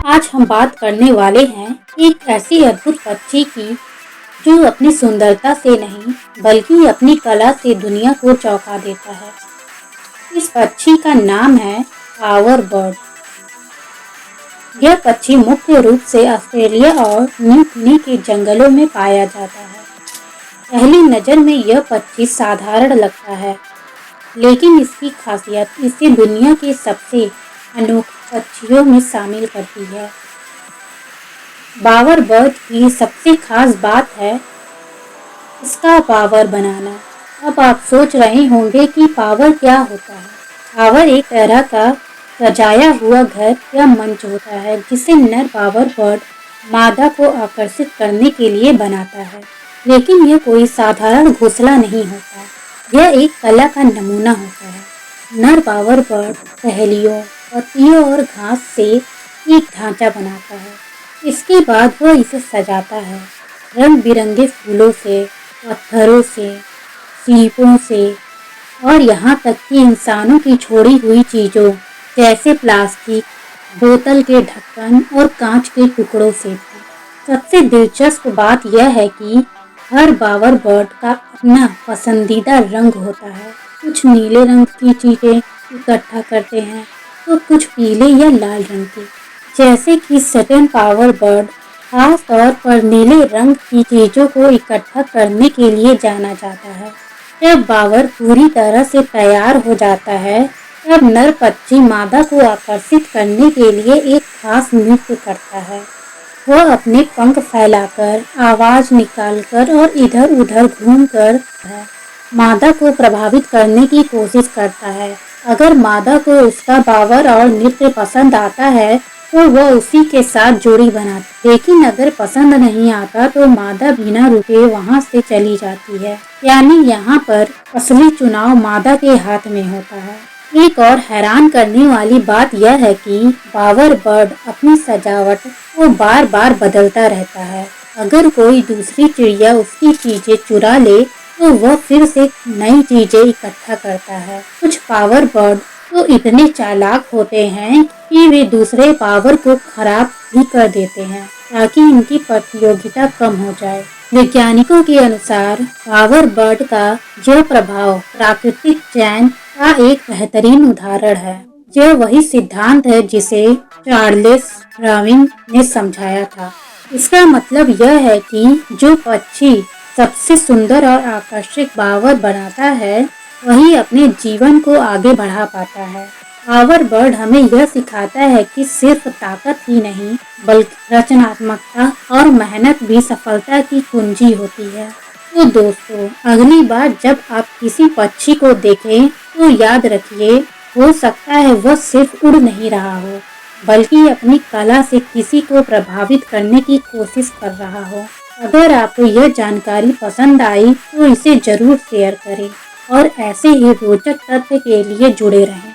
आज हम बात करने वाले हैं एक ऐसी अद्भुत पक्षी की जो अपनी सुंदरता से नहीं बल्कि अपनी कला से दुनिया को चौंका देता है। इस पक्षी का नाम है पावर बर्ड। यह पक्षी मुख्य रूप से ऑस्ट्रेलिया और न्यू गिनी के जंगलों में पाया जाता है। पहली नज़र में यह पक्षी साधारण लगता है, लेकिन इसकी खासियत इसे दुनिया के सबसे अनोखे पक्षियों में शामिल करती है। बावर बर्ड की सबसे खास बात है इसका पावर बनाना। अब आप सोच रहे होंगे कि पावर क्या होता है। पावर एक तरह का सजाया हुआ घर या मंच होता है जिसे नर बावर बर्ड मादा को आकर्षित करने के लिए बनाता है। लेकिन यह कोई साधारण घोंसला नहीं होता, यह एक कला का नमूना होता है। नर बावर बर्ड टहनियों, पत्तियों और घास से एक ढांचा बनाता है। इसके बाद वह इसे सजाता है रंग बिरंगे फूलों से, पत्थरों से, सीपों से और यहाँ तक कि इंसानों की छोड़ी हुई चीज़ों जैसे प्लास्टिक, बोतल के ढक्कन और कांच के टुकड़ों से भी। सबसे दिलचस्प बात यह है कि हर बावर बर्ड का अपना पसंदीदा रंग होता है। कुछ नीले रंग की चीज़ें इकट्ठा करते हैं तो कुछ पीले या लाल रंग की, जैसे कि सटन पावर बर्ड खास तौर पर नीले रंग की चीज़ों को इकट्ठा करने के लिए जाना जाता है। जब बावर पूरी तरह से तैयार हो जाता है तब नर पक्षी मादा को आकर्षित करने के लिए एक खास नृत्य करता है। वह अपने पंख फैलाकर, आवाज निकालकर और इधर उधर घूमकर मादा को प्रभावित करने की कोशिश करता है। अगर मादा को उसका बावर और नृत्य पसंद आता है तो वह उसी के साथ जोड़ी बनाती, लेकिन अगर पसंद नहीं आता तो मादा बिना रुके वहां से चली जाती है। यानी यहाँ पर असली चुनाव मादा के हाथ में होता है। एक और हैरान करने वाली बात यह है कि बावर बर्ड अपनी सजावट को बार बार बदलता रहता है। अगर कोई दूसरी चिड़िया उसकी चीजें चुरा ले तो वह फिर से नई चीजें इकट्ठा करता है। कुछ पावर बर्ड तो इतने चालाक होते हैं कि वे दूसरे पावर को खराब भी कर देते हैं ताकि इनकी प्रतियोगिता कम हो जाए। वैज्ञानिकों के अनुसार पावर बर्ड का यह प्रभाव प्राकृतिक चयन का एक बेहतरीन उदाहरण है। यह वही सिद्धांत है जिसे चार्ल्स डार्विन ने समझाया था। इसका मतलब यह है कि जो पक्षी सबसे सुंदर और आकर्षक बावर बनाता है वही अपने जीवन को आगे बढ़ा पाता है। पावर बर्ड हमें यह सिखाता है कि सिर्फ ताकत ही नहीं बल्कि रचनात्मकता और मेहनत भी सफलता की कुंजी होती है। तो दोस्तों, अगली बार जब आप किसी पक्षी को देखें तो याद रखिए, हो सकता है वह सिर्फ उड़ नहीं रहा हो बल्कि अपनी कला से किसी को प्रभावित करने की कोशिश कर रहा हो। अगर आपको यह जानकारी पसंद आई तो इसे जरूर शेयर करें और ऐसे ही रोचक तथ्य के लिए जुड़े रहें।